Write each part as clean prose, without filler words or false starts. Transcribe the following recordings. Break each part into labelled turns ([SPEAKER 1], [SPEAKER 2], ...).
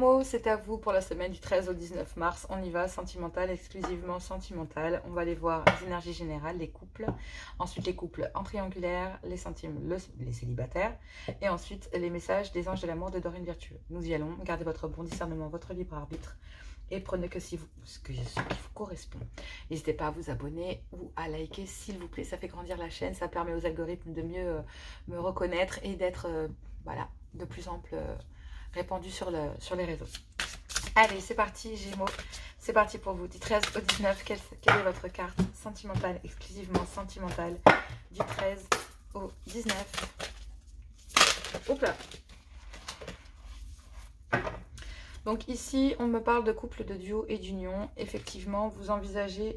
[SPEAKER 1] Mots, c'est à vous pour la semaine du 13 au 19 mars. On y va, sentimental, exclusivement sentimental. On va aller voir les énergies générales, les couples. Ensuite, les couples en triangulaire, les centimes, les célibataires. Et ensuite, les messages des anges de l'amour de Dorine Virtueux. Nous y allons. Gardez votre bon discernement, votre libre arbitre. Et prenez ce qui vous correspond. N'hésitez pas à vous abonner ou à liker, s'il vous plaît. Ça fait grandir la chaîne. Ça permet aux algorithmes de mieux me reconnaître et d'être voilà, de plus ample répandu sur les réseaux. Allez, c'est parti, Gémeaux. C'est parti pour vous. Du 13 au 19, quelle est votre carte sentimentale, exclusivement sentimentale, du 13 au 19. Hop là. Donc ici, on me parle de couple, de duo et d'union. Effectivement, vous envisagez...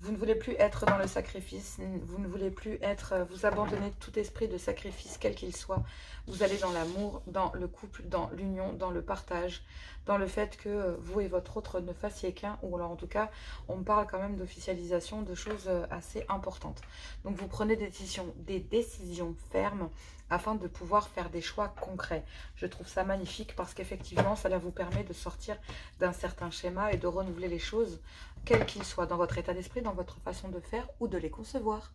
[SPEAKER 1] vous ne voulez plus être dans le sacrifice, vous ne voulez plus être, vous abandonnez tout esprit de sacrifice, quel qu'il soit. Vous allez dans l'amour, dans le couple, dans l'union, dans le partage, dans le fait que vous et votre autre ne fassiez qu'un, ou alors en tout cas, on me parle quand même d'officialisation, de choses assez importantes. Donc vous prenez des décisions fermes afin de pouvoir faire des choix concrets. Je trouve ça magnifique parce qu'effectivement, cela vous permet de sortir d'un certain schéma et de renouveler les choses, quel qu'il soit, dans votre état d'esprit, dans votre façon de faire ou de les concevoir.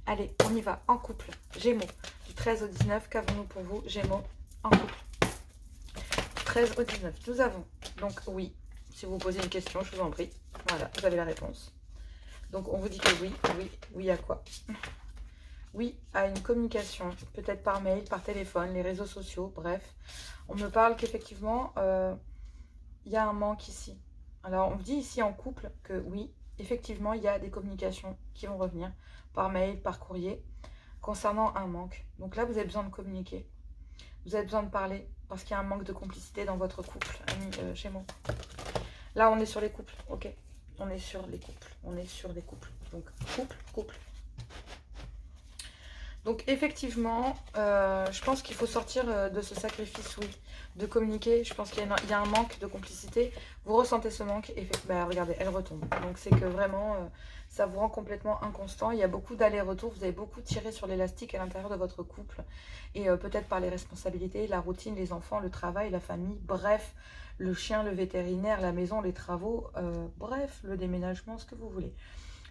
[SPEAKER 1] Allez, on y va, en couple. Gémeaux, du 13 au 19, qu'avons-nous pour vous, Gémeaux, en couple? 13 au 19, nous avons, donc oui, si vous posez une question, je vous en prie, voilà, vous avez la réponse. Donc on vous dit que oui, oui, oui à quoi? Oui à une communication, peut-être par mail, par téléphone, les réseaux sociaux, bref. On me parle qu'effectivement, il y a un manque ici. Alors, on dit ici en couple que oui, effectivement, il y a des communications qui vont revenir par mail, par courrier, concernant un manque. Donc là, vous avez besoin de communiquer. Vous avez besoin de parler parce qu'il y a un manque de complicité dans votre couple, amis Gémeaux. Là, on est sur les couples, ok? On est sur les couples, on est sur les couples. Donc, couple, couple. Donc effectivement, je pense qu'il faut sortir de ce sacrifice, oui, de communiquer. Je pense qu'il y a un manque de complicité. Vous ressentez ce manque et bah, regardez, elle retombe. Donc c'est que vraiment, ça vous rend complètement inconstant. Il y a beaucoup d'allers-retours. Vous avez beaucoup tiré sur l'élastique à l'intérieur de votre couple. Et peut-être par les responsabilités, la routine, les enfants, le travail, la famille, bref, le chien, le vétérinaire, la maison, les travaux, bref, le déménagement, ce que vous voulez.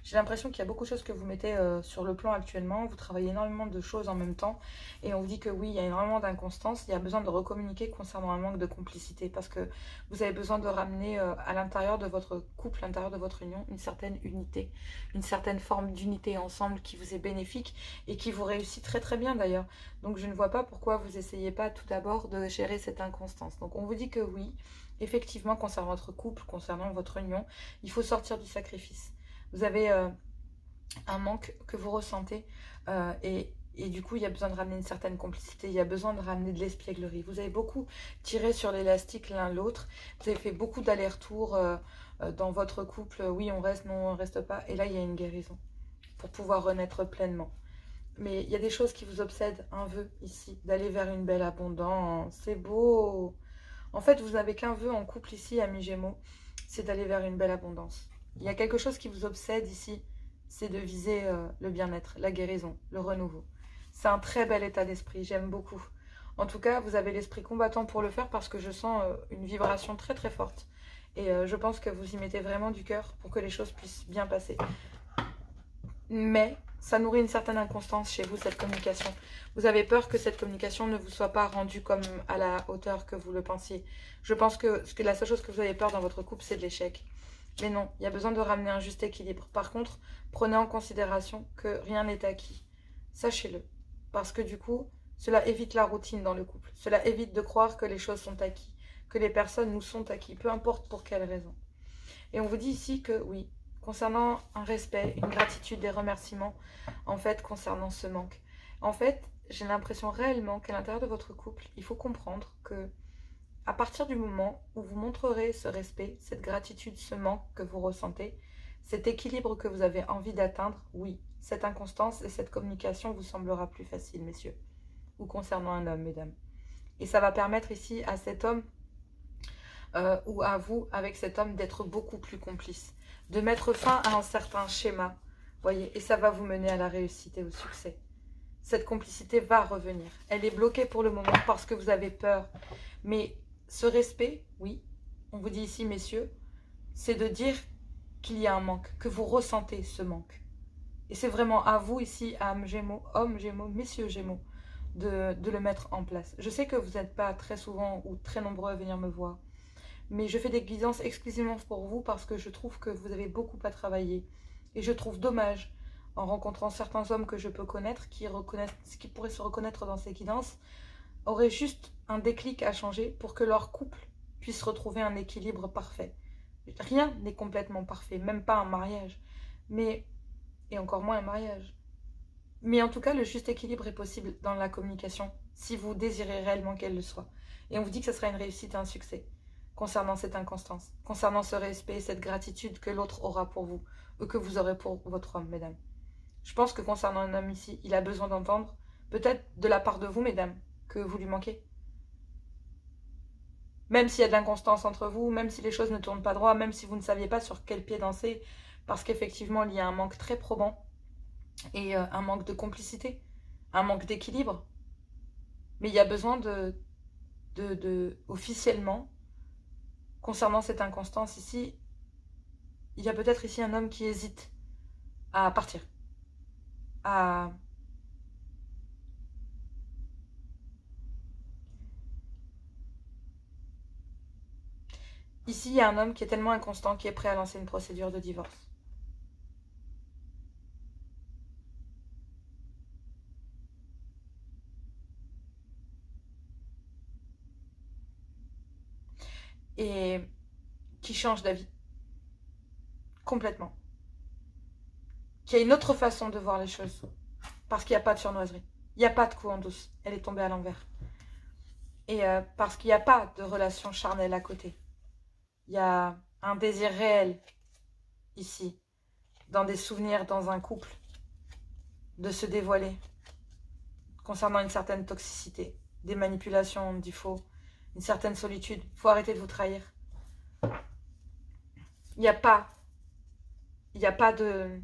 [SPEAKER 1] J'ai l'impression qu'il y a beaucoup de choses que vous mettez sur le plan actuellement. Vous travaillez énormément de choses en même temps. Et on vous dit que oui, il y a énormément d'inconstance. Il y a besoin de recommuniquer concernant un manque de complicité. Parce que vous avez besoin de ramener à l'intérieur de votre couple, à l'intérieur de votre union, une certaine unité. Une certaine forme d'unité ensemble qui vous est bénéfique et qui vous réussit très très bien d'ailleurs. Donc je ne vois pas pourquoi vous n'essayez pas tout d'abord de gérer cette inconstance. Donc on vous dit que oui, effectivement, concernant votre couple, concernant votre union, il faut sortir du sacrifice. Vous avez un manque que vous ressentez et du coup, il y a besoin de ramener une certaine complicité. Il y a besoin de ramener de l'espièglerie. Vous avez beaucoup tiré sur l'élastique l'un l'autre. Vous avez fait beaucoup d'allers-retours dans votre couple. Oui, on reste, non, on ne reste pas. Et là, il y a une guérison pour pouvoir renaître pleinement. Mais il y a des choses qui vous obsèdent. Un vœu ici, d'aller vers une belle abondance. C'est beau. En fait, vous n'avez qu'un vœu en couple ici, amis Gémeaux. C'est d'aller vers une belle abondance. Il y a quelque chose qui vous obsède ici, c'est de viser le bien-être, la guérison, le renouveau. C'est un très bel état d'esprit, j'aime beaucoup. En tout cas, vous avez l'esprit combattant pour le faire parce que je sens une vibration très très forte. Et je pense que vous y mettez vraiment du cœur pour que les choses puissent bien passer. Mais ça nourrit une certaine inconstance chez vous, cette communication. Vous avez peur que cette communication ne vous soit pas rendue comme à la hauteur que vous le pensiez. Je pense que la seule chose que vous avez peur dans votre couple, c'est de l'échec. Mais non, il y a besoin de ramener un juste équilibre. Par contre, prenez en considération que rien n'est acquis. Sachez-le. Parce que du coup, cela évite la routine dans le couple. Cela évite de croire que les choses sont acquises, que les personnes nous sont acquises, peu importe pour quelle raison. Et on vous dit ici que oui, concernant un respect, une gratitude, des remerciements, en fait, concernant ce manque. En fait, j'ai l'impression réellement qu'à l'intérieur de votre couple, il faut comprendre que à partir du moment où vous montrerez ce respect, cette gratitude, ce manque que vous ressentez, cet équilibre que vous avez envie d'atteindre, oui, cette inconstance et cette communication vous semblera plus facile, messieurs, ou concernant un homme, mesdames. Et ça va permettre ici à cet homme, ou à vous, avec cet homme, d'être beaucoup plus complice, de mettre fin à un certain schéma, voyez, et ça va vous mener à la réussite et au succès. Cette complicité va revenir. Elle est bloquée pour le moment parce que vous avez peur, mais ce respect, oui, on vous dit ici, messieurs, c'est de dire qu'il y a un manque, que vous ressentez ce manque. Et c'est vraiment à vous ici, âmes Gémeaux, hommes Gémeaux, messieurs Gémeaux, de le mettre en place. Je sais que vous n'êtes pas très souvent ou très nombreux à venir me voir, mais je fais des guidances exclusivement pour vous parce que je trouve que vous avez beaucoup à travailler. Et je trouve dommage, en rencontrant certains hommes que je peux connaître, qui pourraient se reconnaître dans ces guidances, auraient juste un déclic à changer pour que leur couple puisse retrouver un équilibre parfait. Rien n'est complètement parfait, même pas un mariage, et encore moins un mariage. Mais en tout cas, le juste équilibre est possible dans la communication, si vous désirez réellement qu'elle le soit. Et on vous dit que ce sera une réussite et un succès, concernant cette inconstance, concernant ce respect et cette gratitude que l'autre aura pour vous, ou que vous aurez pour votre homme, mesdames. Je pense que concernant un homme ici, il a besoin d'entendre, peut-être de la part de vous, mesdames, que vous lui manquez. Même s'il y a de l'inconstance entre vous, même si les choses ne tournent pas droit, même si vous ne saviez pas sur quel pied danser, parce qu'effectivement, il y a un manque très probant et un manque de complicité, un manque d'équilibre. Mais il y a besoin officiellement, concernant cette inconstance ici, il y a peut-être ici un homme qui hésite à partir, à... Ici, il y a un homme qui est tellement inconstant qui est prêt à lancer une procédure de divorce. Et qui change d'avis. Complètement. Qui a une autre façon de voir les choses. Parce qu'il n'y a pas de surnoiserie. Il n'y a pas de coup en douce. Elle est tombée à l'envers. Et parce qu'il n'y a pas de relation charnelle à côté. Il y a un désir réel ici. Dans des souvenirs, dans un couple. De se dévoiler. Concernant une certaine toxicité. Des manipulations, du faux. Une certaine solitude. Il faut arrêter de vous trahir. Il n'y a pas de...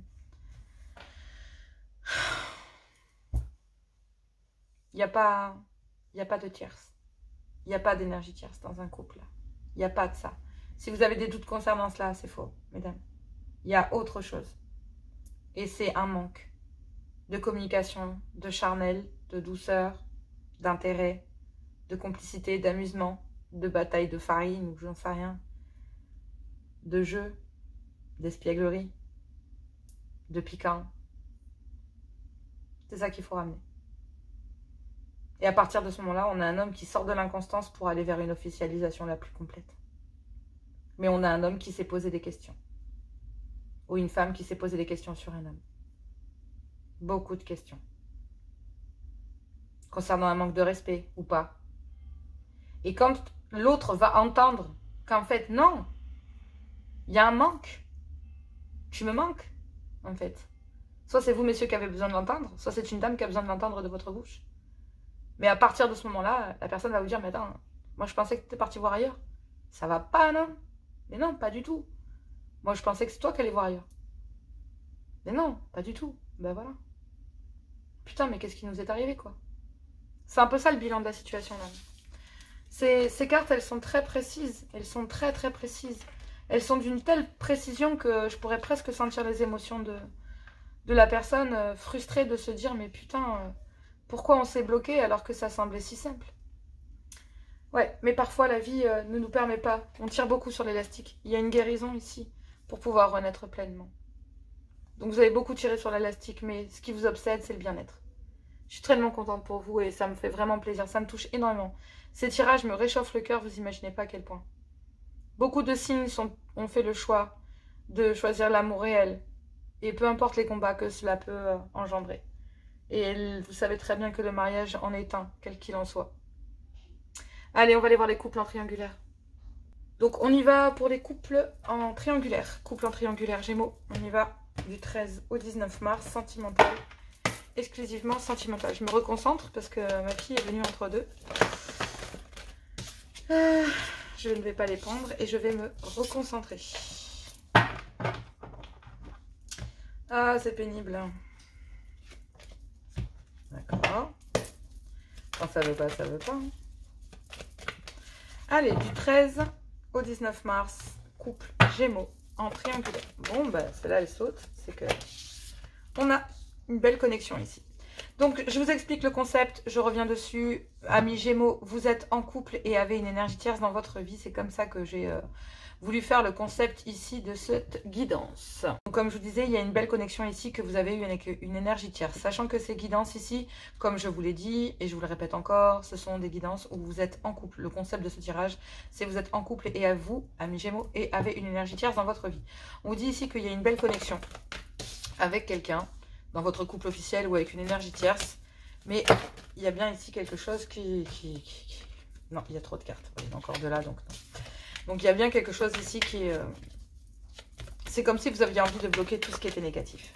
[SPEAKER 1] Il n'y a pas de tierce. Il n'y a pas d'énergie tierce dans un couple. Il n'y a pas de ça. Si vous avez des doutes concernant cela, c'est faux, mesdames. Il y a autre chose. Et c'est un manque de communication, de charnel, de douceur, d'intérêt, de complicité, d'amusement, de bataille de farine ou j'en sais rien, de jeu, d'espièglerie, de piquant. C'est ça qu'il faut ramener. Et à partir de ce moment-là, on a un homme qui sort de l'inconstance pour aller vers une officialisation la plus complète. Mais on a un homme qui s'est posé des questions. Ou une femme qui s'est posé des questions sur un homme. Beaucoup de questions. Concernant un manque de respect ou pas. Et quand l'autre va entendre qu'en fait, non, il y a un manque. Tu me manques, en fait. Soit c'est vous, messieurs, qui avez besoin de l'entendre, soit c'est une dame qui a besoin de l'entendre de votre bouche. Mais à partir de ce moment-là, la personne va vous dire, mais attends, moi je pensais que tu étais parti voir ailleurs. Ça va pas, non? Mais non, pas du tout. Moi je pensais que c'est toi qui allais voir ailleurs. Mais non, pas du tout. Ben voilà. Putain, mais qu'est-ce qui nous est arrivé, quoi? C'est un peu ça le bilan de la situation, là. Ces cartes, elles sont très précises. Elles sont très, très précises. Elles sont d'une telle précision que je pourrais presque sentir les émotions de la personne frustrée de se dire, mais putain, pourquoi on s'est bloqué alors que ça semblait si simple? Ouais, mais parfois la vie ne nous permet pas. On tire beaucoup sur l'élastique. Il y a une guérison ici pour pouvoir renaître pleinement. Donc vous avez beaucoup tiré sur l'élastique, mais ce qui vous obsède, c'est le bien-être. Je suis tellement contente pour vous et ça me fait vraiment plaisir. Ça me touche énormément. Ces tirages me réchauffent le cœur, vous imaginez pas à quel point. Beaucoup de signes ont fait le choix de choisir l'amour réel. Et peu importe les combats que cela peut engendrer. Et vous savez très bien que le mariage en est un, quel qu'il en soit. Allez, on va aller voir les couples en triangulaire. Donc on y va pour les couples en triangulaire. Couple en triangulaire Gémeaux. On y va du 13 au 19 mars, sentimental. Exclusivement sentimental. Je me reconcentre parce que ma fille est venue entre deux. Je ne vais pas les prendre et je vais me reconcentrer. Ah, c'est pénible. D'accord. Quand ça veut pas, ça veut pas. Allez, du 13 au 19 mars, couple Gémeaux en triangulaire. Bon, bah, celle-là, elle saute. C'est que on a une belle connexion ici. Donc, je vous explique le concept. Je reviens dessus. Amis Gémeaux, vous êtes en couple et avez une énergie tierce dans votre vie. C'est comme ça que j'ai voulu faire le concept ici de cette guidance. Donc, comme je vous disais, il y a une belle connexion ici que vous avez eu avec une énergie tierce. Sachant que ces guidances ici, comme je vous l'ai dit, et je vous le répète encore, ce sont des guidances où vous êtes en couple. Le concept de ce tirage, c'est vous êtes en couple et à vous, amis Gémeaux, et avez une énergie tierce dans votre vie. On vous dit ici qu'il y a une belle connexion avec quelqu'un, dans votre couple officiel ou avec une énergie tierce. Mais il y a bien ici quelque chose qui... Non, il y a trop de cartes. Il y a encore de là, donc non. Donc il y a bien quelque chose ici qui est... C'est comme si vous aviez envie de bloquer tout ce qui était négatif.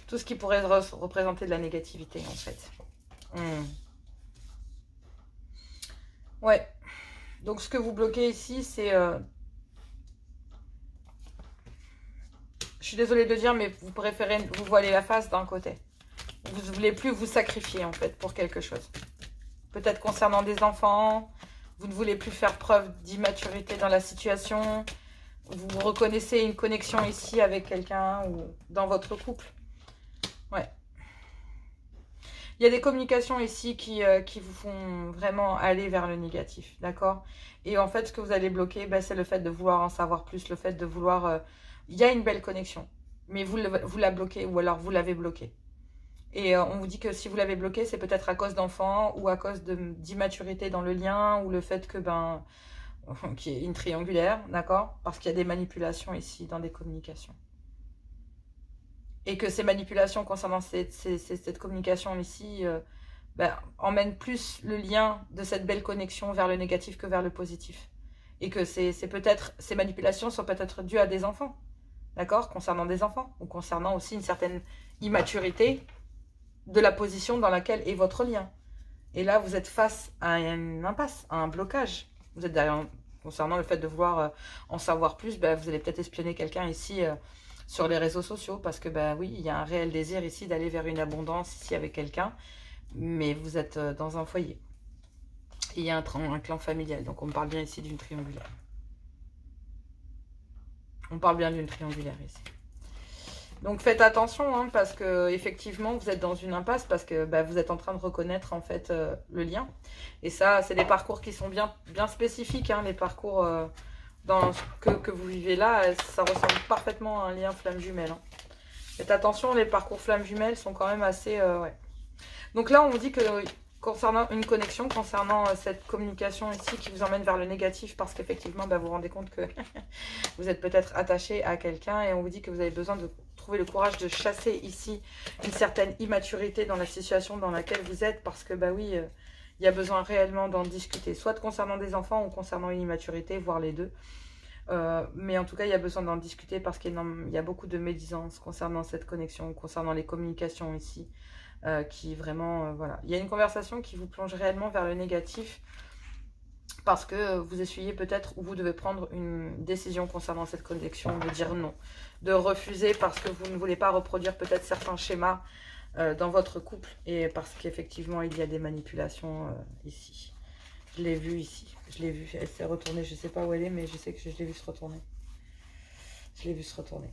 [SPEAKER 1] Tout ce qui pourrait représenter de la négativité, en fait. Ouais. Donc ce que vous bloquez ici, c'est... Je suis désolée de le dire, mais vous préférez vous voiler la face d'un côté. Vous ne voulez plus vous sacrifier, en fait, pour quelque chose. Peut-être concernant des enfants, vous ne voulez plus faire preuve d'immaturité dans la situation. Vous reconnaissez une connexion ici avec quelqu'un ou dans votre couple. Ouais. Il y a des communications ici qui vous font vraiment aller vers le négatif, d'accord? Et en fait, ce que vous allez bloquer, bah, c'est le fait de vouloir en savoir plus, le fait de vouloir... Il y a une belle connexion, mais vous la bloquez ou alors vous l'avez bloquée. Et on vous dit que si vous l'avez bloqué, c'est peut-être à cause d'enfants ou à cause d'immaturité dans le lien ou le fait que, ben, qu'il y ait une triangulaire, d'accord? Parce qu'il y a des manipulations ici dans des communications. Et que ces manipulations concernant cette communication ici ben, emmènent plus le lien de cette belle connexion vers le négatif que vers le positif. Et que ces manipulations sont peut-être dues à des enfants, d'accord? Concernant des enfants ou concernant aussi une certaine immaturité de la position dans laquelle est votre lien. Et là, vous êtes face à une impasse, à un blocage. Vous êtes derrière, concernant le fait de vouloir en savoir plus, ben, vous allez peut-être espionner quelqu'un ici sur les réseaux sociaux, parce que, ben oui, il y a un réel désir ici d'aller vers une abondance ici avec quelqu'un, mais vous êtes dans un foyer. Et il y a un clan familial, donc on parle bien ici d'une triangulaire. On parle bien d'une triangulaire ici. Donc faites attention, hein, parce que effectivement vous êtes dans une impasse, parce que bah, vous êtes en train de reconnaître en fait le lien. Et ça, c'est des parcours qui sont bien spécifiques, hein, les parcours que vous vivez là, ça ressemble parfaitement à un lien flamme jumelle. Hein. Faites attention, les parcours flamme jumelle sont quand même assez... ouais. Donc là, on vous dit que concernant une connexion, concernant cette communication ici qui vous emmène vers le négatif, parce qu'effectivement, bah, vous vous rendez compte que vous êtes peut-être attaché à quelqu'un et on vous dit que vous avez besoin de trouver le courage de chasser ici une certaine immaturité dans la situation dans laquelle vous êtes, parce que bah oui, il y a besoin réellement d'en discuter, soit concernant des enfants ou concernant une immaturité, voire les deux. Mais en tout cas, il y a besoin d'en discuter parce qu'il y a beaucoup de médisance concernant cette connexion, concernant les communications ici, qui vraiment, voilà. Il y a une conversation qui vous plonge réellement vers le négatif parce que vous essuyez peut-être ou vous devez prendre une décision concernant cette connexion, de dire non, de refuser parce que vous ne voulez pas reproduire peut-être certains schémas dans votre couple et parce qu'effectivement, il y a des manipulations ici. Je l'ai vu ici, je l'ai vu, elle s'est retournée, je ne sais pas où elle est, mais je sais que je l'ai vu se retourner. Je l'ai vu se retourner.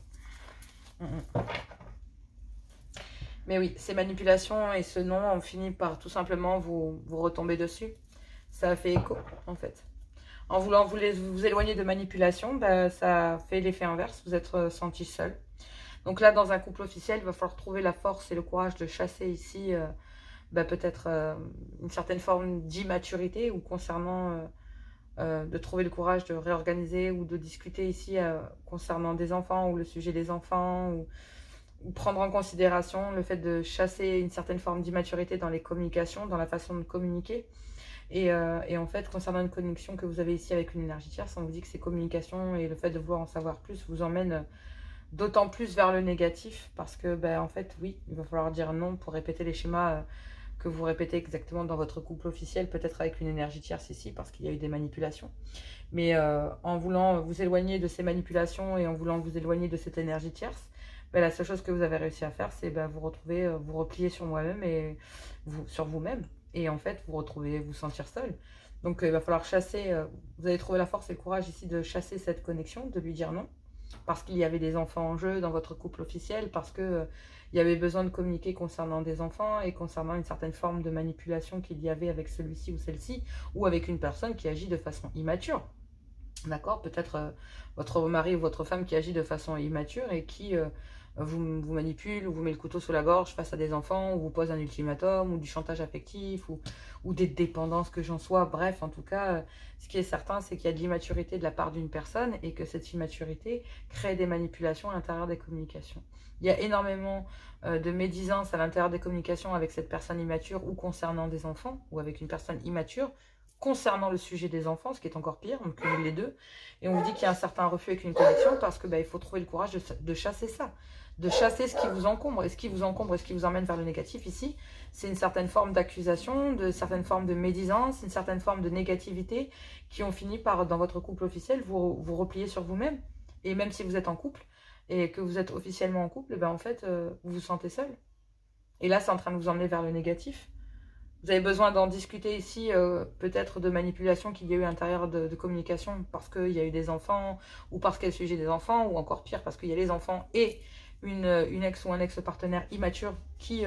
[SPEAKER 1] Mais oui, ces manipulations et ce nom ont fini par tout simplement vous retomber dessus. Ça a fait écho, en fait. En voulant vous éloigner de manipulation, bah, ça fait l'effet inverse, vous êtes senti seul. Donc là, dans un couple officiel, il va falloir trouver la force et le courage de chasser ici... bah, peut-être une certaine forme d'immaturité ou concernant de trouver le courage de réorganiser ou de discuter ici concernant des enfants ou le sujet des enfants ou prendre en considération le fait de chasser une certaine forme d'immaturité dans les communications, dans la façon de communiquer. Et en fait, concernant une connexion que vous avez ici avec une énergie tierce, on vous dit que ces communications et le fait de vouloir en savoir plus vous emmènent d'autant plus vers le négatif parce que, ben, en fait, oui, il va falloir dire non pour répéter les schémas que vous répétez exactement dans votre couple officiel, peut-être avec une énergie tierce ici, parce qu'il y a eu des manipulations. Mais en voulant vous éloigner de ces manipulations et en voulant vous éloigner de cette énergie tierce, ben, la seule chose que vous avez réussi à faire, c'est ben, vous retrouver, vous replier sur moi-même et sur vous-même. Et en fait, vous retrouvez, vous sentir seul. Donc il va falloir chasser, vous allez trouver la force et le courage ici de chasser cette connexion, de lui dire non. Parce qu'il y avait des enfants en jeu dans votre couple officiel, parce que il y avait besoin de communiquer concernant des enfants et concernant une certaine forme de manipulation qu'il y avait avec celui-ci ou celle-ci, ou avec une personne qui agit de façon immature. D'accord? Peut-être votre mari ou votre femme qui agit de façon immature et qui vous manipule ou vous met le couteau sous la gorge face à des enfants, ou vous pose un ultimatum, ou du chantage affectif, ou des dépendances que j'en sois. Bref, en tout cas, ce qui est certain, c'est qu'il y a de l'immaturité de la part d'une personne et que cette immaturité crée des manipulations à l'intérieur des communications. Il y a énormément de médisance à l'intérieur des communications avec cette personne immature ou concernant des enfants, ou avec une personne immature, concernant le sujet des enfants, ce qui est encore pire, on cumule les deux, et on vous dit qu'il y a un certain refus avec une connexion parce que il faut trouver le courage de chasser ça, de chasser ce qui vous encombre, et ce qui vous encombre et ce qui vous emmène vers le négatif ici, c'est une certaine forme d'accusation, de certaines formes de médisance, une certaine forme de négativité qui ont fini par, dans votre couple officiel, vous replier sur vous-même, et même si vous êtes en couple, et que vous êtes officiellement en couple, en fait, vous vous sentez seul, et là c'est en train de vous emmener vers le négatif. Vous avez besoin d'en discuter ici, peut-être de manipulation qu'il y a eu à l'intérieur de communication parce qu'il y a eu des enfants, ou parce qu'il y a le sujet des enfants, ou encore pire, parce qu'il y a les enfants et une ex ou un ex-partenaire immature qui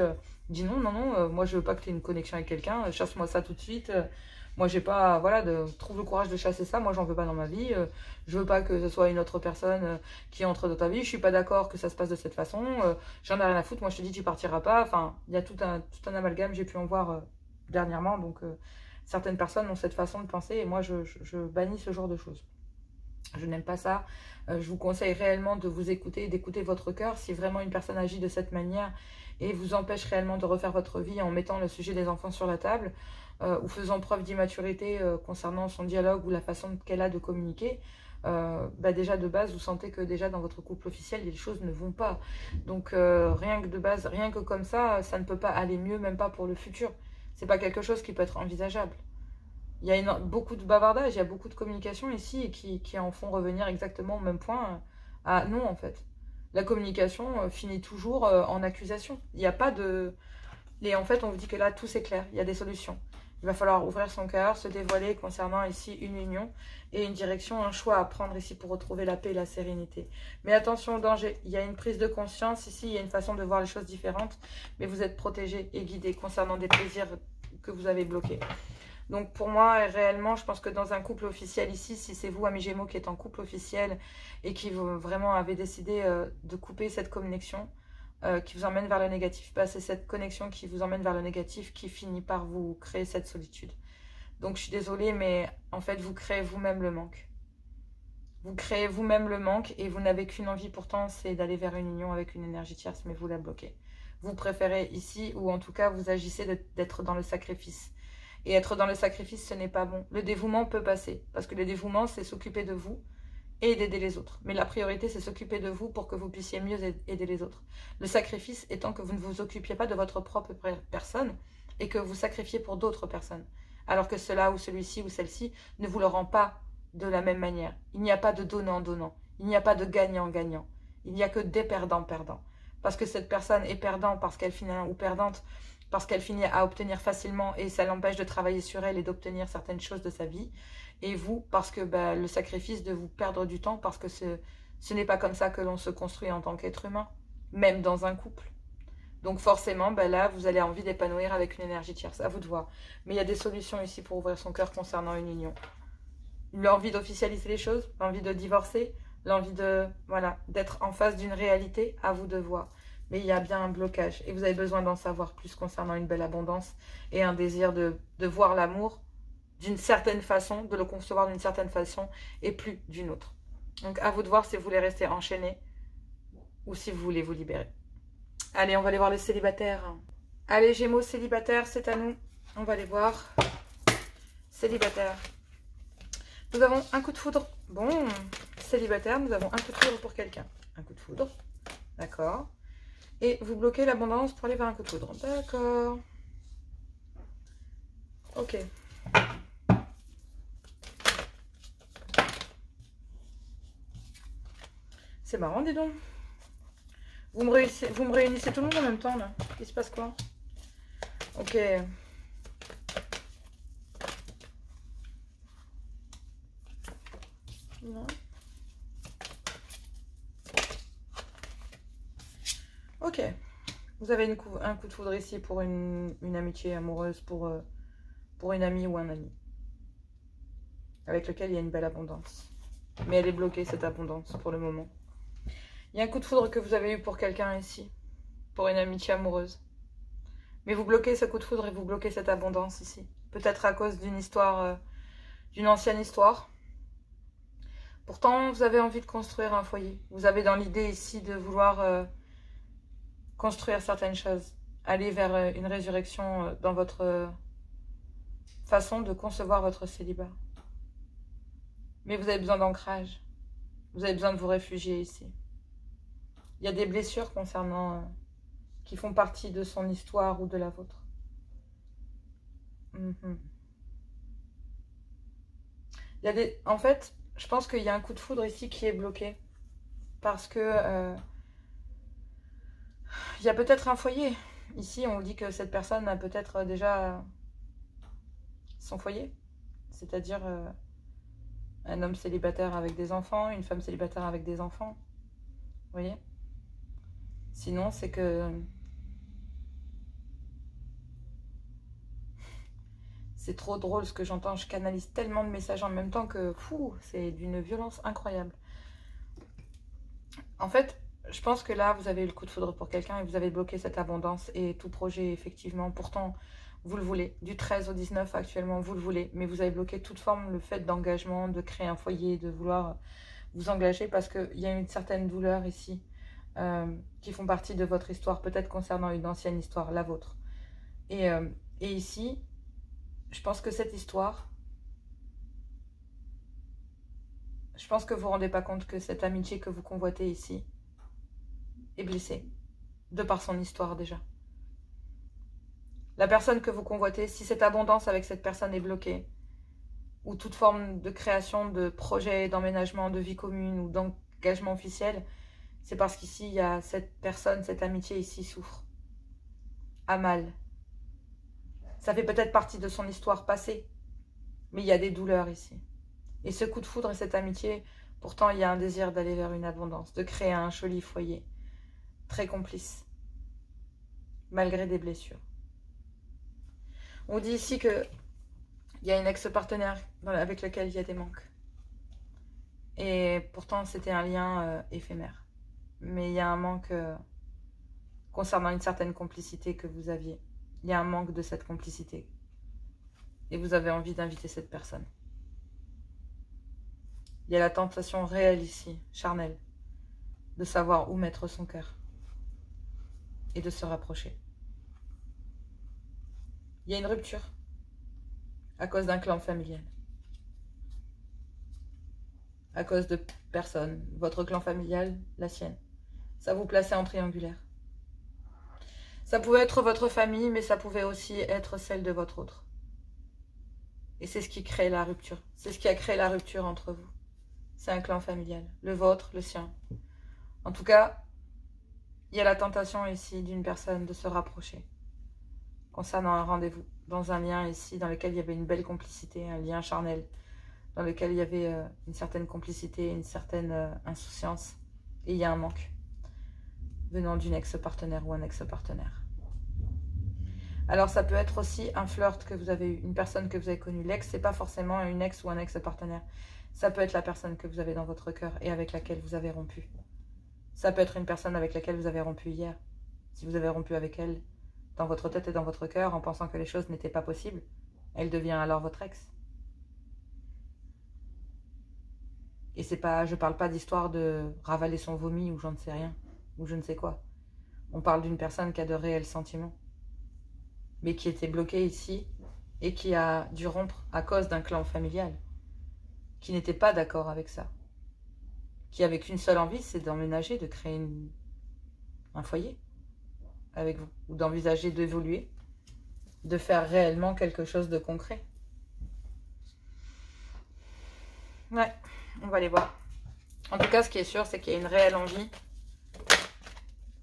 [SPEAKER 1] dit non, non, non, moi je veux pas que tu aies une connexion avec quelqu'un, chasse-moi ça tout de suite, moi j'ai pas, voilà, trouve le courage de chasser ça, moi j'en veux pas dans ma vie, je veux pas que ce soit une autre personne qui entre dans ta vie, je suis pas d'accord que ça se passe de cette façon, j'en ai rien à foutre, moi je te dis tu partiras pas, enfin, il y a tout un amalgame, j'ai pu en voir dernièrement, donc certaines personnes ont cette façon de penser et moi je bannis ce genre de choses. Je n'aime pas ça. Je vous conseille réellement de vous écouter et d'écouter votre cœur. Si vraiment une personne agit de cette manière et vous empêche réellement de refaire votre vie en mettant le sujet des enfants sur la table ou faisant preuve d'immaturité concernant son dialogue ou la façon qu'elle a de communiquer, déjà de base, vous sentez que déjà dans votre couple officiel, les choses ne vont pas. Donc rien que de base, rien que comme ça ne peut pas aller mieux, même pas pour le futur. C'est pas quelque chose qui peut être envisageable. Il y a beaucoup de bavardage, il y a beaucoup de communication ici et qui en font revenir exactement au même point à non en fait. La communication finit toujours en accusation. Il n'y a pas de... Et en fait, on vous dit que là, tout c'est clair, il y a des solutions. Il va falloir ouvrir son cœur, se dévoiler concernant ici une union et une direction, un choix à prendre ici pour retrouver la paix et la sérénité. Mais attention au danger, il y a une prise de conscience ici, il y a une façon de voir les choses différentes, mais vous êtes protégé et guidé concernant des plaisirs que vous avez bloqués. Donc pour moi, réellement, je pense que dans un couple officiel ici, si c'est vous, amis Gémeaux, qui êtes en couple officiel et qui vous, vraiment avez décidé de couper cette connexion qui vous emmène vers le négatif, c'est cette connexion qui vous emmène vers le négatif qui finit par vous créer cette solitude. Donc je suis désolée, mais en fait, vous créez vous-même le manque. Vous créez vous-même le manque et vous n'avez qu'une envie pourtant, c'est d'aller vers une union avec une énergie tierce, mais vous la bloquez. Vous préférez ici, ou en tout cas, vous agissez d'être dans le sacrifice. Et être dans le sacrifice, ce n'est pas bon. Le dévouement peut passer, parce que le dévouement, c'est s'occuper de vous et d'aider les autres. Mais la priorité, c'est s'occuper de vous pour que vous puissiez mieux aider les autres. Le sacrifice étant que vous ne vous occupiez pas de votre propre personne et que vous sacrifiez pour d'autres personnes. Alors que cela ou celui-ci ou celle-ci ne vous le rend pas de la même manière. Il n'y a pas de donnant-donnant. Il n'y a pas de gagnant-gagnant. Il n'y a que des perdants-perdants. Parce que cette personne est perdante parce qu'elle finit ou perdante parce qu'elle finit à obtenir facilement et ça l'empêche de travailler sur elle et d'obtenir certaines choses de sa vie. Et vous, parce que le sacrifice de vous perdre du temps, parce que ce n'est pas comme ça que l'on se construit en tant qu'être humain, même dans un couple. Donc forcément, là, vous allez envie d'épanouir avec une énergie tierce, à vous de voir. Mais il y a des solutions ici pour ouvrir son cœur concernant une union. L'envie d'officialiser les choses, l'envie de divorcer, l'envie de, voilà, d'être en face d'une réalité, à vous de voir. Mais il y a bien un blocage et vous avez besoin d'en savoir plus concernant une belle abondance et un désir de voir l'amour d'une certaine façon, de le concevoir d'une certaine façon et plus d'une autre. Donc à vous de voir si vous voulez rester enchaîné ou si vous voulez vous libérer. Allez, on va aller voir les célibataires. Allez, Gémeaux célibataires, c'est à nous. On va aller voir. Célibataires. Nous avons un coup de foudre. Bon, célibataire, nous avons un coup de foudre pour quelqu'un. Un coup de foudre. D'accord. Et vous bloquez l'abondance pour aller vers un coup de foudre. D'accord. Ok. C'est marrant, dis donc. Vous me réunissez tout le monde en même temps, là. Il se passe quoi? Ok. Non. Ok. Vous avez un coup de foudre ici pour une amitié amoureuse, pour une amie ou un ami. Avec lequel il y a une belle abondance. Mais elle est bloquée, cette abondance, pour le moment. Il y a un coup de foudre que vous avez eu pour quelqu'un ici. Pour une amitié amoureuse. Mais vous bloquez ce coup de foudre et vous bloquez cette abondance ici. Peut-être à cause d'une histoire, d'une ancienne histoire. Pourtant, vous avez envie de construire un foyer. Vous avez dans l'idée ici de vouloir construire certaines choses. Aller vers une résurrection dans votre façon de concevoir votre célibat. Mais vous avez besoin d'ancrage. Vous avez besoin de vous réfugier ici. Il y a des blessures concernant... qui font partie de son histoire ou de la vôtre. Il y a des... En fait, je pense qu'il y a un coup de foudre ici qui est bloqué. Parce que... il y a peut-être un foyer. Ici, on dit que cette personne a peut-être déjà son foyer. C'est-à-dire un homme célibataire avec des enfants, une femme célibataire avec des enfants. Vous voyez? Sinon, c'est que... C'est trop drôle ce que j'entends. Je canalise tellement de messages en même temps que... Fou, c'est d'une violence incroyable. En fait, je pense que là, vous avez eu le coup de foudre pour quelqu'un et vous avez bloqué cette abondance et tout projet, effectivement. Pourtant, vous le voulez. Du 13 au 19, actuellement, vous le voulez. Mais vous avez bloqué toute forme, le fait d'engagement, de créer un foyer, de vouloir vous engager parce qu'il y a une certaine douleur ici qui font partie de votre histoire, peut-être concernant une ancienne histoire, la vôtre. Et ici, je pense que cette histoire, je pense que vous ne vous rendez pas compte que cette amitié que vous convoitez ici est blessée, de par son histoire déjà. La personne que vous convoitez, si cette abondance avec cette personne est bloquée, ou toute forme de création de projet, d'emménagement, de vie commune ou d'engagement officiel, c'est parce qu'ici, il y a cette personne, cette amitié ici souffre, a mal. Ça fait peut-être partie de son histoire passée, mais il y a des douleurs ici. Et ce coup de foudre et cette amitié, pourtant, il y a un désir d'aller vers une abondance, de créer un joli foyer, très complice, malgré des blessures. On dit ici que il y a une ex-partenaire avec lequel il y a des manques. Et pourtant, c'était un lien éphémère. Mais il y a un manque concernant une certaine complicité que vous aviez. Il y a un manque de cette complicité. Et vous avez envie d'inviter cette personne. Il y a la tentation réelle ici, charnelle, de savoir où mettre son cœur. Et de se rapprocher. Il y a une rupture à cause d'un clan familial. À cause de personnes. Votre clan familial, la sienne. Ça vous plaçait en triangulaire. Ça pouvait être votre famille, mais ça pouvait aussi être celle de votre autre. Et c'est ce qui crée la rupture. C'est ce qui a créé la rupture entre vous. C'est un clan familial. Le vôtre, le sien. En tout cas, il y a la tentation ici d'une personne de se rapprocher. Concernant un rendez-vous. Dans un lien ici dans lequel il y avait une belle complicité, un lien charnel. Dans lequel il y avait une certaine complicité, une certaine insouciance. Et il y a un manque. Venant d'une ex-partenaire ou un ex-partenaire. Alors ça peut être aussi un flirt que vous avez eu, une personne que vous avez connue. L'ex, c'est pas forcément une ex ou un ex-partenaire. Ça peut être la personne que vous avez dans votre cœur et avec laquelle vous avez rompu. Ça peut être une personne avec laquelle vous avez rompu hier. Si vous avez rompu avec elle, dans votre tête et dans votre cœur, en pensant que les choses n'étaient pas possibles, elle devient alors votre ex. Et c'est pas, je parle pas d'histoire de ravaler son vomi ou j'en ne sais rien, ou je ne sais quoi. On parle d'une personne qui a de réels sentiments, mais qui était bloquée ici et qui a dû rompre à cause d'un clan familial, qui n'était pas d'accord avec ça, qui avait qu'une seule envie, c'est d'emménager, de créer un foyer avec vous, ou d'envisager d'évoluer, de faire réellement quelque chose de concret. Ouais, on va aller voir. En tout cas, ce qui est sûr, c'est qu'il y a une réelle envie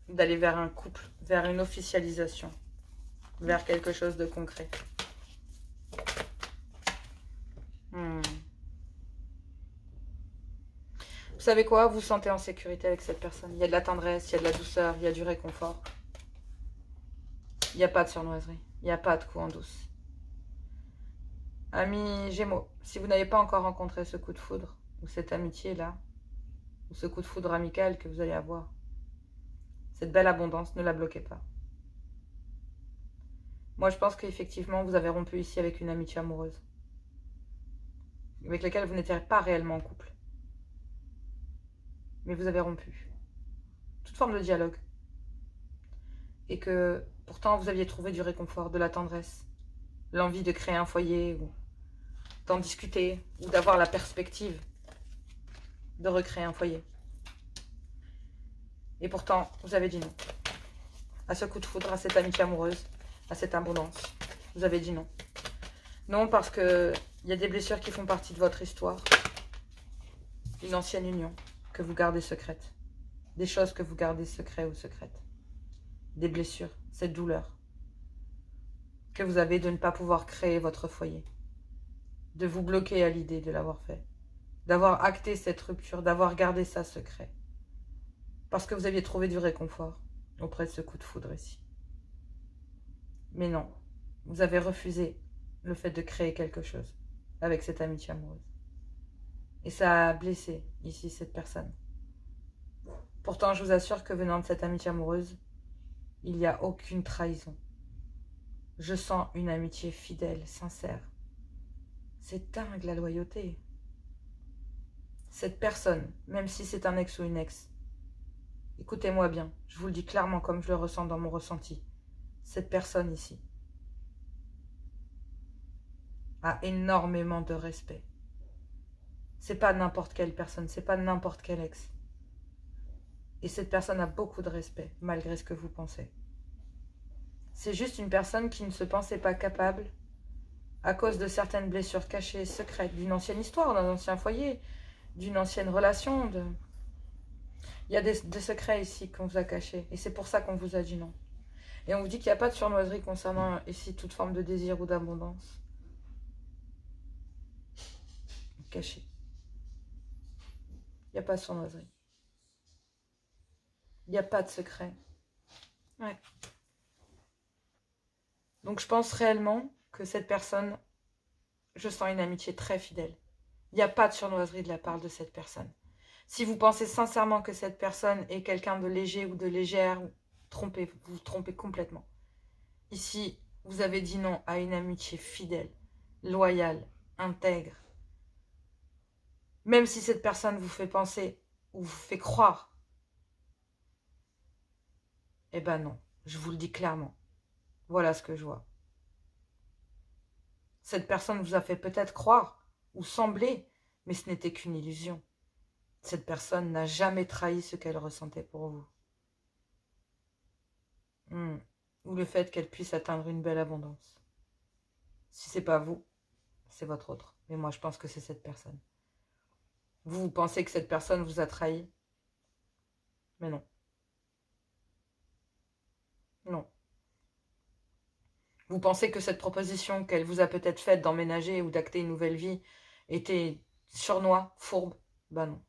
[SPEAKER 1] d'aller vers un couple, vers une officialisation, vers quelque chose de concret. Vous savez quoi? Vous vous sentez en sécurité avec cette personne. Il y a de la tendresse, il y a de la douceur, il y a du réconfort. Il n'y a pas de surnoiserie. Il n'y a pas de coup en douce. Amis Gémeaux, si vous n'avez pas encore rencontré ce coup de foudre, ou cette amitié-là, ou ce coup de foudre amical que vous allez avoir, cette belle abondance, ne la bloquez pas. Moi, je pense qu'effectivement, vous avez rompu ici avec une amitié amoureuse, avec laquelle vous n'étiez pas réellement en couple. Mais vous avez rompu toute forme de dialogue. Et que, pourtant, vous aviez trouvé du réconfort, de la tendresse, l'envie de créer un foyer, ou d'en discuter, ou d'avoir la perspective de recréer un foyer. Et pourtant, vous avez dit non. À ce coup de foudre, à cette amitié amoureuse, à cette abondance. Vous avez dit non. Non, parce qu'il y a des blessures qui font partie de votre histoire. Une ancienne union que vous gardez secrète. Des choses que vous gardez secrètes ou secrètes. Des blessures, cette douleur que vous avez de ne pas pouvoir créer votre foyer. De vous bloquer à l'idée de l'avoir fait. D'avoir acté cette rupture, d'avoir gardé ça secret. Parce que vous aviez trouvé du réconfort auprès de ce coup de foudre ici. Mais non, vous avez refusé le fait de créer quelque chose avec cette amitié amoureuse. Et ça a blessé ici cette personne. Pourtant, je vous assure que venant de cette amitié amoureuse, il n'y a aucune trahison. Je sens une amitié fidèle, sincère. C'est dingue la loyauté. Cette personne, même si c'est un ex ou une ex, écoutez-moi bien, je vous le dis clairement comme je le ressens dans mon ressenti. Cette personne ici a énormément de respect. C'est pas n'importe quelle personne, c'est pas n'importe quel ex. Et cette personne a beaucoup de respect, malgré ce que vous pensez. C'est juste une personne qui ne se pensait pas capable, à cause de certaines blessures cachées, secrètes, d'une ancienne histoire, d'un ancien foyer, d'une ancienne relation. Il y a des secrets ici qu'on vous a cachés, et c'est pour ça qu'on vous a dit non. Et on vous dit qu'il n'y a pas de surnoiserie concernant ici toute forme de désir ou d'abondance. Caché. Il n'y a pas de surnoiserie. Il n'y a pas de secret. Ouais. Donc je pense réellement que cette personne, je sens une amitié très fidèle. Il n'y a pas de surnoiserie de la part de cette personne. Si vous pensez sincèrement que cette personne est quelqu'un de léger ou de légère, vous vous trompez complètement. Ici, vous avez dit non à une amitié fidèle, loyale, intègre. Même si cette personne vous fait penser ou vous fait croire, eh ben non, je vous le dis clairement. Voilà ce que je vois. Cette personne vous a fait peut-être croire ou sembler, mais ce n'était qu'une illusion. Cette personne n'a jamais trahi ce qu'elle ressentait pour vous. Ou le fait qu'elle puisse atteindre une belle abondance. Si c'est pas vous, c'est votre autre. Mais moi, je pense que c'est cette personne. Vous pensez que cette personne vous a trahi, mais non. Non. Vous pensez que cette proposition qu'elle vous a peut-être faite d'emménager ou d'acter une nouvelle vie était surnois, fourbe? Ben non.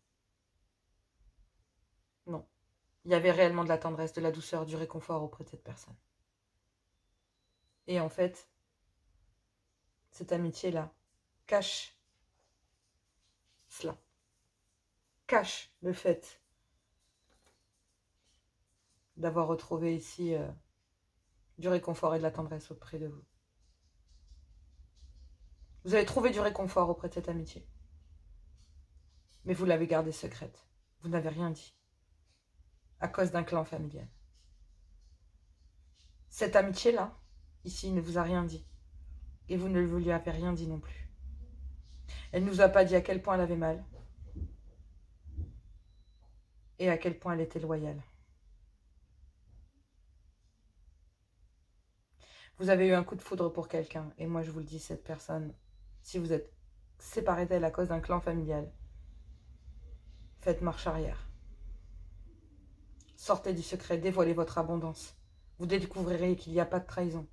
[SPEAKER 1] Non. Il y avait réellement de la tendresse, de la douceur, du réconfort auprès de cette personne. Et en fait, cette amitié-là cache cela. Cache le fait d'avoir retrouvé ici du réconfort et de la tendresse auprès de vous. Vous avez trouvé du réconfort auprès de cette amitié. Mais vous l'avez gardée secrète. Vous n'avez rien dit. À cause d'un clan familial. Cette amitié-là, ici, ne vous a rien dit. Et vous ne lui avez rien dit non plus. Elle ne nous a pas dit à quel point elle avait mal. Et à quel point elle était loyale. Vous avez eu un coup de foudre pour quelqu'un. Et moi, je vous le dis, cette personne, si vous êtes séparé d'elle à cause d'un clan familial, faites marche arrière. Sortez du secret, dévoilez votre abondance. Vous découvrirez qu'il n'y a pas de trahison.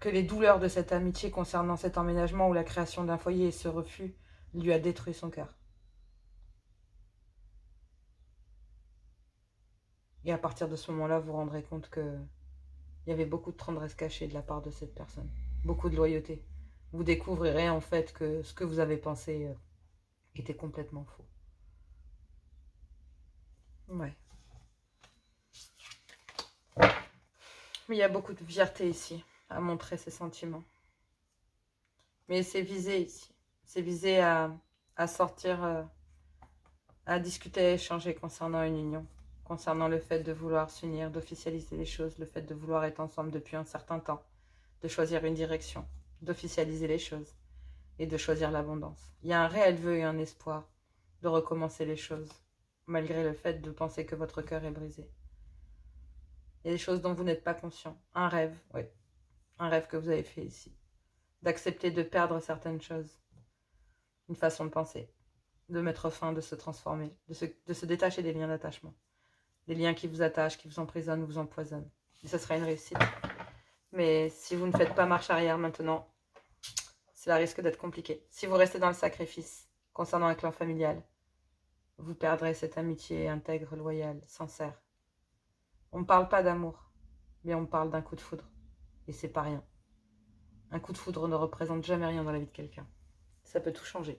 [SPEAKER 1] Que les douleurs de cette amitié concernant cet emménagement ou la création d'un foyer et ce refus lui a détruit son cœur. Et à partir de ce moment-là, vous vous rendrez compte que il y avait beaucoup de tendresse cachée de la part de cette personne. Beaucoup de loyauté. Vous découvrirez en fait que ce que vous avez pensé était complètement faux. Ouais. Mais il y a beaucoup de fierté ici, à montrer ses sentiments. Mais c'est visé ici. C'est visé à sortir, à discuter, à échanger concernant une union. Concernant le fait de vouloir s'unir, d'officialiser les choses, le fait de vouloir être ensemble depuis un certain temps, de choisir une direction, d'officialiser les choses et de choisir l'abondance. Il y a un réel vœu et un espoir de recommencer les choses, malgré le fait de penser que votre cœur est brisé. Il y a des choses dont vous n'êtes pas conscient. Un rêve, oui. Un rêve que vous avez fait ici. D'accepter de perdre certaines choses. Une façon de penser. De mettre fin, de se transformer. De se détacher des liens d'attachement. Des liens qui vous attachent, qui vous emprisonnent, vous empoisonnent. Et ce sera une réussite. Mais si vous ne faites pas marche arrière maintenant, cela risque d'être compliqué. Si vous restez dans le sacrifice, concernant un clan familial, vous perdrez cette amitié intègre, loyale, sincère. On ne parle pas d'amour, mais on parle d'un coup de foudre. Et c'est pas rien. Un coup de foudre ne représente jamais rien dans la vie de quelqu'un. Ça peut tout changer.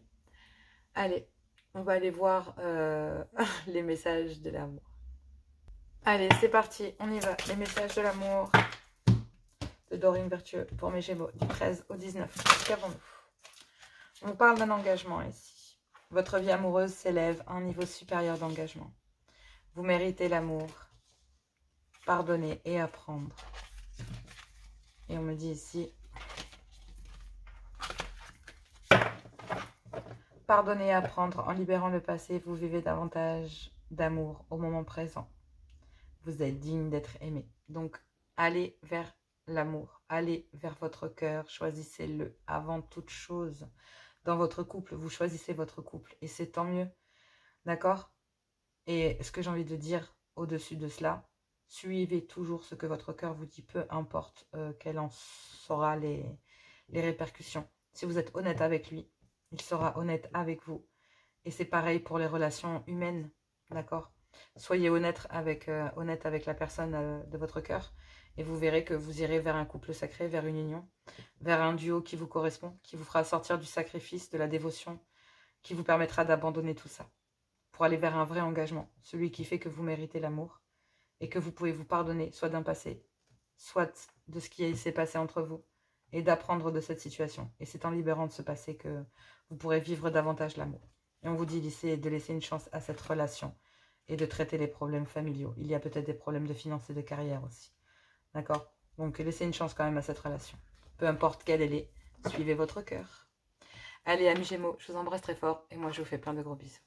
[SPEAKER 1] Allez, on va aller voir les messages de l'amour. Allez, c'est parti, on y va. Les messages de l'amour de Dorine Vertueux pour mes Gémeaux, du 13 au 19. Qu'avons-nous? On parle d'un engagement ici. Votre vie amoureuse s'élève à un niveau supérieur d'engagement. Vous méritez l'amour. Pardonner et apprendre. Et on me dit ici, pardonner et apprendre en libérant le passé, vous vivez davantage d'amour au moment présent. Vous êtes digne d'être aimé. Donc, allez vers l'amour, allez vers votre cœur, choisissez-le avant toute chose. Dans votre couple, vous choisissez votre couple et c'est tant mieux, d'accord? Et ce que j'ai envie de dire au-dessus de cela, suivez toujours ce que votre cœur vous dit, peu importe quelles en sera les répercussions. Si vous êtes honnête avec lui, il sera honnête avec vous. Et c'est pareil pour les relations humaines, d'accord? Soyez honnête avec la personne de votre cœur et vous verrez que vous irez vers un couple sacré, vers une union, vers un duo qui vous correspond, qui vous fera sortir du sacrifice, de la dévotion, qui vous permettra d'abandonner tout ça pour aller vers un vrai engagement, celui qui fait que vous méritez l'amour et que vous pouvez vous pardonner, soit d'un passé, soit de ce qui s'est passé entre vous, et d'apprendre de cette situation. Et c'est en libérant de ce passé que vous pourrez vivre davantage l'amour. Et on vous dit de laisser une chance à cette relation et de traiter les problèmes familiaux. Il y a peut-être des problèmes de finances et de carrière aussi. D'accord? Donc laissez une chance quand même à cette relation. Peu importe quelle elle est, suivez votre cœur. Allez, amis Gémeaux, je vous embrasse très fort et moi je vous fais plein de gros bisous.